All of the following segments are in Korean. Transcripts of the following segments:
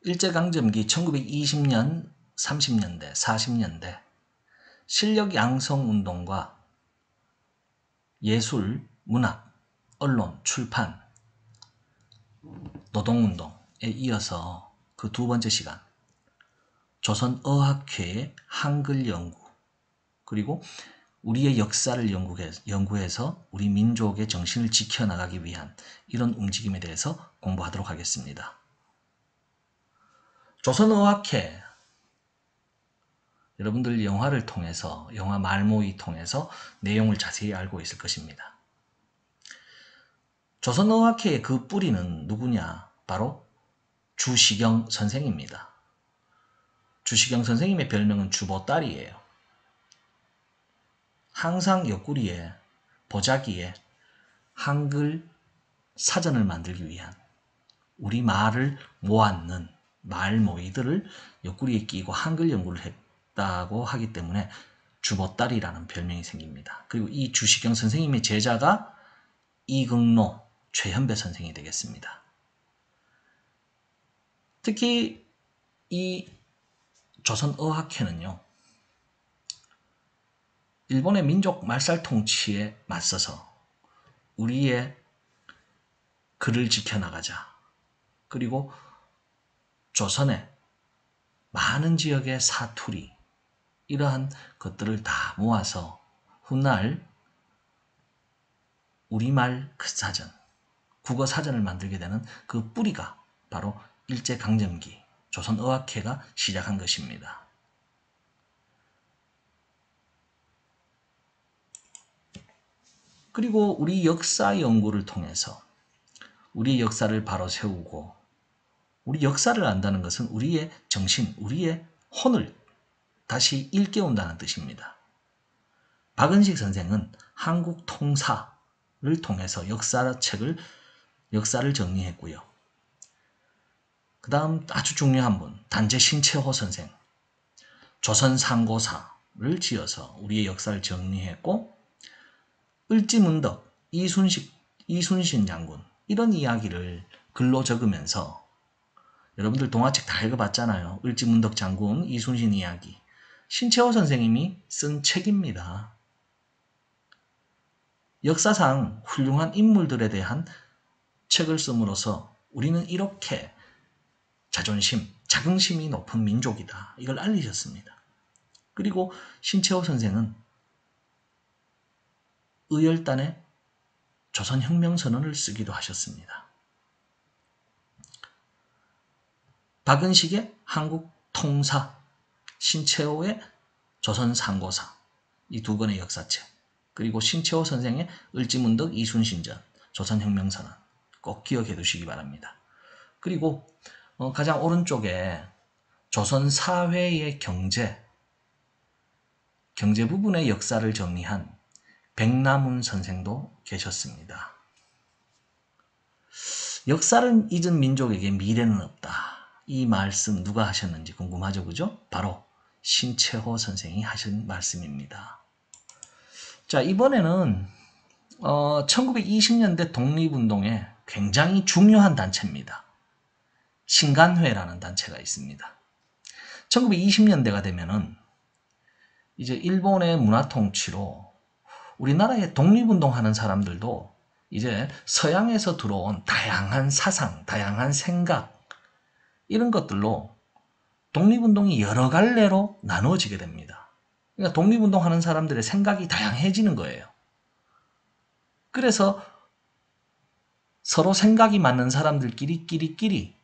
일제강점기 1920년, 30년대, 40년대 실력 양성운동과 예술, 문학, 언론, 출판, 노동운동에 이어서 그 두 번째 시간 조선어학회의 한글 연구, 그리고 우리의 역사를 연구해서 우리 민족의 정신을 지켜나가기 위한 이런 움직임에 대해서 공부하도록 하겠습니다. 조선어학회, 여러분들 영화를 통해서, 영화 말모이 통해서 내용을 자세히 알고 있을 것입니다. 조선어학회의 그 뿌리는 누구냐? 바로 주시경 선생입니다. 주시경 선생님의 별명은 주보따리예요. 항상 옆구리에, 보자기에 한글 사전을 만들기 위한, 우리 말을 모았는 말모이들을 옆구리에 끼고 한글 연구를 했다고 하기 때문에 주보따리라는 별명이 생깁니다. 그리고 이 주시경 선생님의 제자가 이극노, 최현배 선생이 되겠습니다. 특히 이 조선어학회는요, 일본의 민족 말살 통치에 맞서서 우리의 글을 지켜나가자, 그리고 조선의 많은 지역의 사투리, 이러한 것들을 다 모아서 훗날 우리말 사전, 국어사전을 만들게 되는 그 뿌리가 바로 일제강점기 조선어학회가 시작한 것입니다. 그리고 우리 역사 연구를 통해서 우리의 역사를 바로 세우고, 우리 역사를 안다는 것은 우리의 정신, 우리의 혼을 다시 일깨운다는 뜻입니다. 박은식 선생은 한국 통사를 통해서 역사를 정리했고요. 그 다음 아주 중요한 분, 단재 신채호 선생, 조선상고사를 지어서 우리의 역사를 정리했고, 을지문덕, 이순신 장군, 이런 이야기를 글로 적으면서, 여러분들 동화책 다 읽어봤잖아요. 을지문덕 장군, 이순신 이야기. 신채호 선생님이 쓴 책입니다. 역사상 훌륭한 인물들에 대한 책을 씀으로써 우리는 이렇게 자존심, 자긍심이 높은 민족이다, 이걸 알리셨습니다. 그리고 신채호 선생은 의열단의 조선혁명선언을 쓰기도 하셨습니다. 박은식의 한국통사, 신채호의 조선상고사, 이 두 권의 역사책, 그리고 신채호 선생의 을지문덕 이순신전, 조선혁명선언 꼭 기억해 두시기 바랍니다. 그리고 가장 오른쪽에 조선사회의 경제 부분의 역사를 정리한 백남훈 선생도 계셨습니다. 역사를 잊은 민족에게 미래는 없다, 이 말씀 누가 하셨는지 궁금하죠, 그죠? 바로 신채호 선생이 하신 말씀입니다. 자, 이번에는 1920년대 독립운동에 굉장히 중요한 단체입니다. 신간회라는 단체가 있습니다. 1920년대가 되면은 이제 일본의 문화 통치로 우리나라에 독립운동하는 사람들도 이제 서양에서 들어온 다양한 사상, 다양한 생각, 이런 것들로 독립운동이 여러 갈래로 나누어지게 됩니다. 그러니까 독립운동하는 사람들의 생각이 다양해지는 거예요. 그래서 서로 생각이 맞는 사람들끼리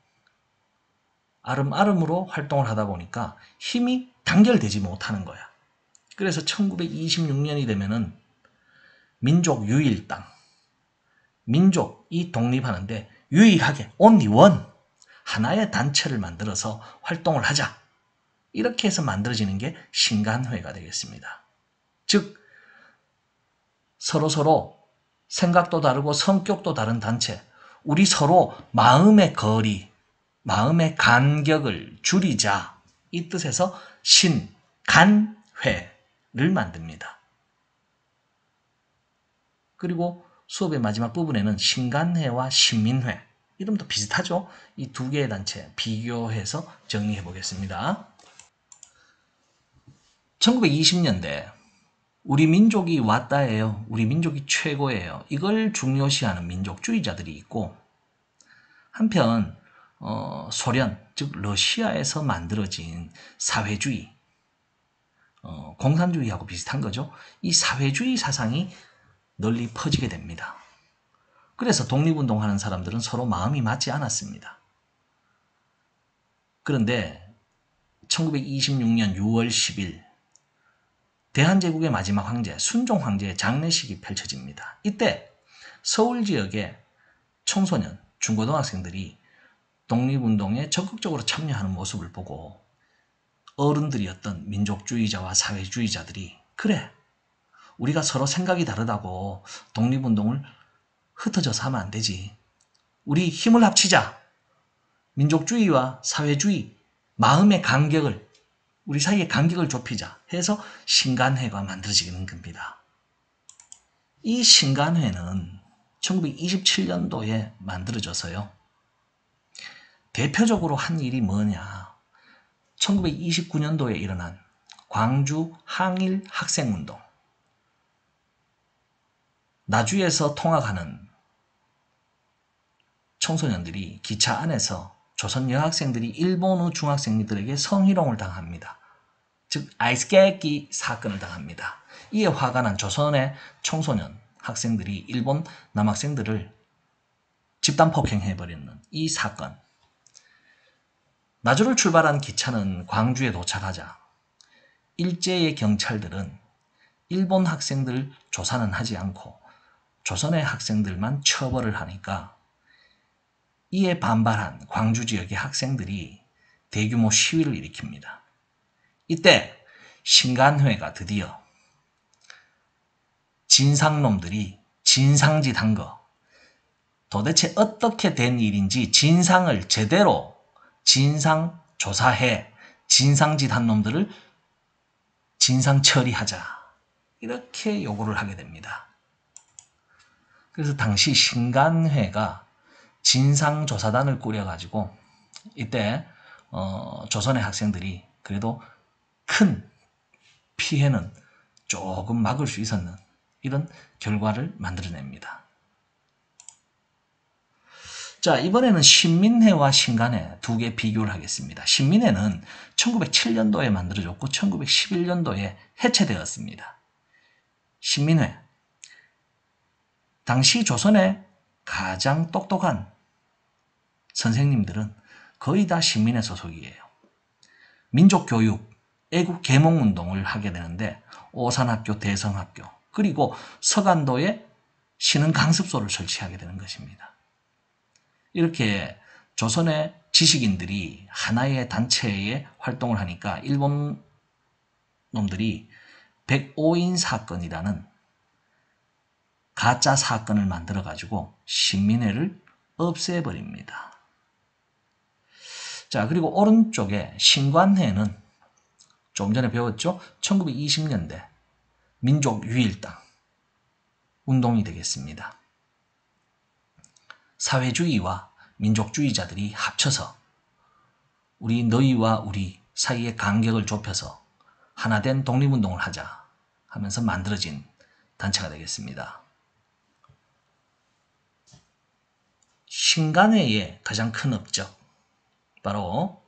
아름아름으로 활동을 하다 보니까 힘이 단결되지 못하는 거야. 그래서 1926년이 되면은 민족 유일당, 민족이 독립하는데 유일하게 only one, 하나의 단체를 만들어서 활동을 하자, 이렇게 해서 만들어지는 게 신간회가 되겠습니다. 즉 서로 생각도 다르고 성격도 다른 단체, 우리 서로 마음의 거리, 마음의 간격을 줄이자, 이 뜻에서 신간회를 만듭니다. 그리고 수업의 마지막 부분에는 신간회와 신민회, 이름도 비슷하죠? 이 두 개의 단체 비교해서 정리해 보겠습니다. 1920년대 우리 민족이 왔다예요. 우리 민족이 최고예요. 이걸 중요시하는 민족주의자들이 있고, 한편 소련, 즉 러시아에서 만들어진 사회주의, 공산주의하고 비슷한 거죠. 이 사회주의 사상이 널리 퍼지게 됩니다. 그래서 독립운동하는 사람들은 서로 마음이 맞지 않았습니다. 그런데 1926년 6월 10일 대한제국의 마지막 황제, 순종 황제의 장례식이 펼쳐집니다. 이때 서울 지역의 청소년, 중고등학생들이 독립운동에 적극적으로 참여하는 모습을 보고 어른들이었던 민족주의자와 사회주의자들이, 그래, 우리가 서로 생각이 다르다고 독립운동을 흩어져서 하면 안 되지. 우리 힘을 합치자. 민족주의와 사회주의, 마음의 간격을, 우리 사이의 간격을 좁히자 해서 신간회가 만들어지는 겁니다. 이 신간회는 1927년도에 만들어져서요. 대표적으로 한 일이 뭐냐. 1929년도에 일어난 광주 항일 학생운동. 나주에서 통학하는 청소년들이 기차 안에서 조선 여학생들이 일본의 중학생들에게 성희롱을 당합니다. 즉 아이스케이키 사건을 당합니다. 이에 화가 난 조선의 청소년 학생들이 일본 남학생들을 집단 폭행해버리는 이 사건. 나주를 출발한 기차는 광주에 도착하자 일제의 경찰들은 일본 학생들 조사는 하지 않고 조선의 학생들만 처벌을 하니까 이에 반발한 광주 지역의 학생들이 대규모 시위를 일으킵니다. 이때 신간회가 드디어 진상놈들이 진상짓 한 거, 도대체 어떻게 된 일인지 진상을 제대로 진상 조사해 진상짓 한 놈들을 진상 처리하자, 이렇게 요구를 하게 됩니다. 그래서 당시 신간회가 진상조사단을 꾸려가지고 이때 조선의 학생들이 그래도 큰 피해는 조금 막을 수 있었는 이런 결과를 만들어냅니다. 자, 이번에는 신민회와 신간회 두 개 비교를 하겠습니다. 신민회는 1907년도에 만들어졌고 1911년도에 해체되었습니다. 신민회, 당시 조선의 가장 똑똑한 선생님들은 거의 다 신민회 소속이에요. 민족교육, 애국계몽운동을 하게 되는데 오산학교, 대성학교, 그리고 서간도에 신흥강습소를 설치하게 되는 것입니다. 이렇게 조선의 지식인들이 하나의 단체의 활동을 하니까 일본 놈들이 105인 사건이라는 가짜 사건을 만들어가지고 신민회를 없애버립니다. 자, 그리고 오른쪽에 신관회는 좀 전에 배웠죠? 1920년대 민족유일당 운동이 되겠습니다. 사회주의와 민족주의자들이 합쳐서 우리 너희와 우리 사이의 간격을 좁혀서 하나된 독립운동을 하자 하면서 만들어진 단체가 되겠습니다. 신간회의 가장 큰 업적, 바로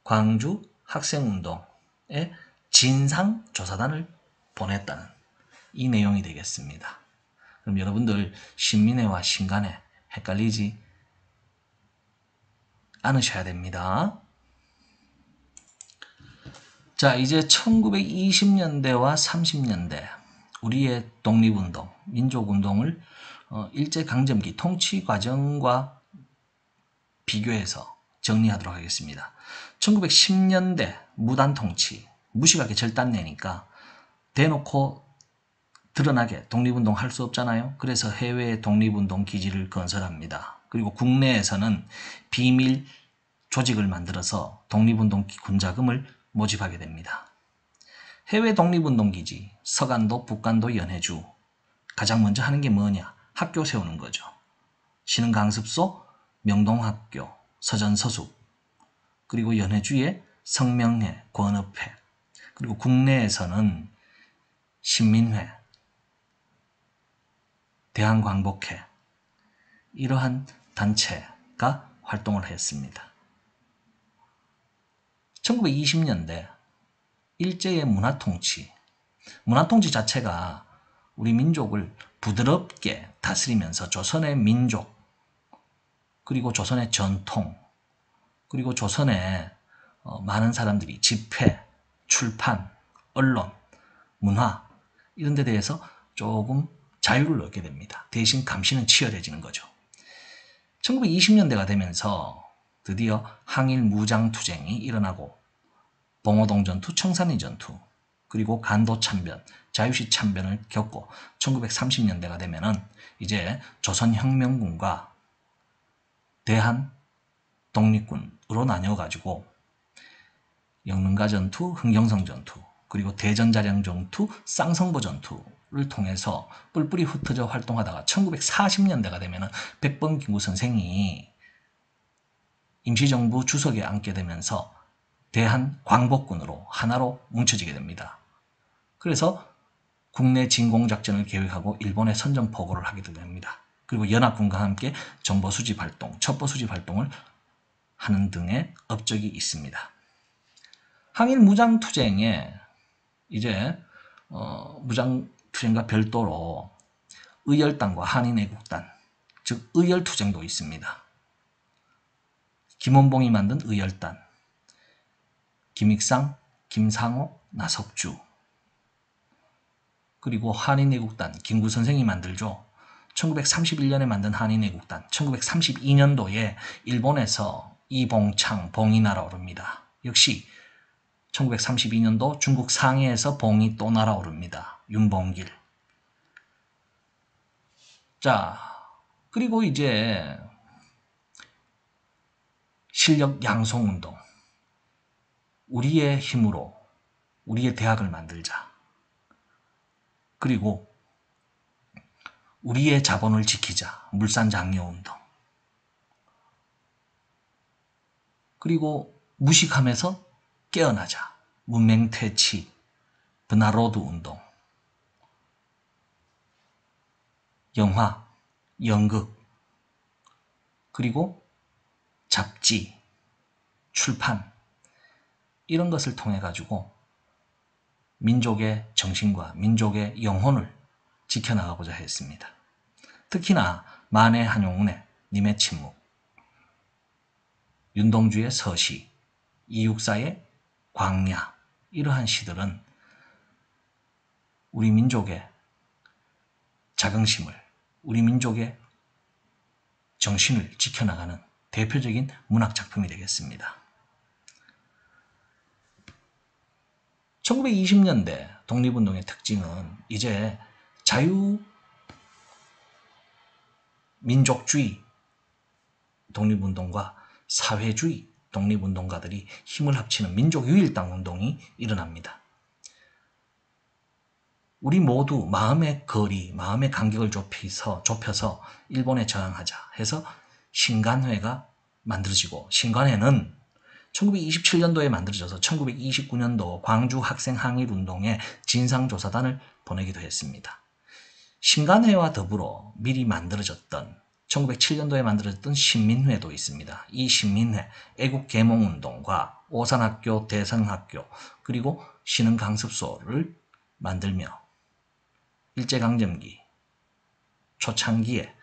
광주 학생운동에 진상조사단을 보냈다는 이 내용이 되겠습니다. 그럼 여러분들 신민회와 신간회 헷갈리지 않으셔야 됩니다. 자, 이제 1920년대와 30년대 우리의 독립운동, 민족운동을 일제강점기 통치 과정과 비교해서 정리하도록 하겠습니다. 1910년대 무단통치, 무식하게 절단 내니까 대놓고 드러나게 독립운동 할 수 없잖아요. 그래서 해외에 독립운동 기지를 건설합니다. 그리고 국내에서는 비밀 조직을 만들어서 독립운동 군자금을 모집하게 됩니다. 해외 독립운동 기지, 서간도, 북간도, 연해주, 가장 먼저 하는 게 뭐냐? 학교 세우는 거죠. 신흥강습소, 명동학교, 서전서숙, 그리고 연해주의 성명회, 권업회, 그리고 국내에서는 신민회, 대한광복회, 이러한 단체가 활동을 했습니다. 1920년대 일제의 문화통치 자체가 우리 민족을 부드럽게 다스리면서 조선의 민족, 그리고 조선의 전통, 그리고 조선의 많은 사람들이 집회, 출판, 언론, 문화 이런 데 대해서 조금 자유를 얻게 됩니다. 대신 감시는 치열해지는 거죠. 1920년대가 되면서 드디어 항일 무장투쟁이 일어나고 봉오동 전투, 청산리 전투, 그리고 간도 참변, 자유시 참변을 겪고 1930년대가 되면은 이제 조선혁명군과 대한독립군으로 나뉘어가지고 영릉가 전투, 흥경성 전투, 그리고 대전자량 전투, 쌍성보 전투를 통해서 뿔뿔이 흩어져 활동하다가 1940년대가 되면은 백범김구 선생이 임시정부 주석에 앉게 되면서 대한광복군으로 하나로 뭉쳐지게 됩니다. 그래서 국내 진공작전을 계획하고 일본에 선전포고를 하게 됩니다. 그리고 연합군과 함께 정보수집 활동, 첩보수집 활동을 하는 등의 업적이 있습니다. 항일 무장투쟁에 이제 무장투쟁과 별도로 의열단과 한인애국단, 즉 의열투쟁도 있습니다. 김원봉이 만든 의열단, 김익상, 김상호, 나석주, 그리고 한인애국단, 김구 선생이 만들죠. 1931년에 만든 한인애국단, 1932년도에 일본에서 이봉창, 봉이 날아오릅니다. 역시 1932년도 중국 상해에서 봉이 또 날아오릅니다. 윤봉길. 자, 그리고 이제 실력 양성운동. 우리의 힘으로 우리의 대학을 만들자. 그리고 우리의 자본을 지키자. 물산장려운동. 그리고 무식함에서 깨어나자. 문맹퇴치, 브나로드 운동. 영화, 연극, 그리고 잡지, 출판 이런 것을 통해 가지고 민족의 정신과 민족의 영혼을 지켜나가고자 했습니다. 특히나 만해 한용운의 님의 침묵, 윤동주의 서시, 이육사의 광야 이러한 시들은 우리 민족의 자긍심을, 우리 민족의 정신을 지켜나가는 대표적인 문학작품이 되겠습니다. 1920년대 독립운동의 특징은 이제 자유민족주의 독립운동과 사회주의 독립운동가들이 힘을 합치는 민족유일당 운동이 일어납니다. 우리 모두 마음의 거리, 마음의 간격을 좁혀서 일본에 저항하자 해서 신간회가 만들어지고, 신간회는 1927년도에 만들어져서 1929년도 광주 학생 항일운동에 진상조사단을 보내기도 했습니다. 신간회와 더불어 미리 만들어졌던 1907년도에 만들어졌던 신민회도 있습니다. 이 신민회, 애국계몽운동과 오산학교, 대성학교, 그리고 신흥강습소를 만들며 일제강점기 초창기에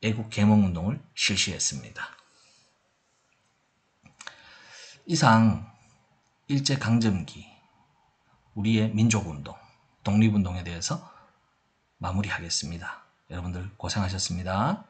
애국계몽운동을 실시했습니다. 이상 일제강점기 우리의 민족운동, 독립운동에 대해서 마무리하겠습니다. 여러분들 고생하셨습니다.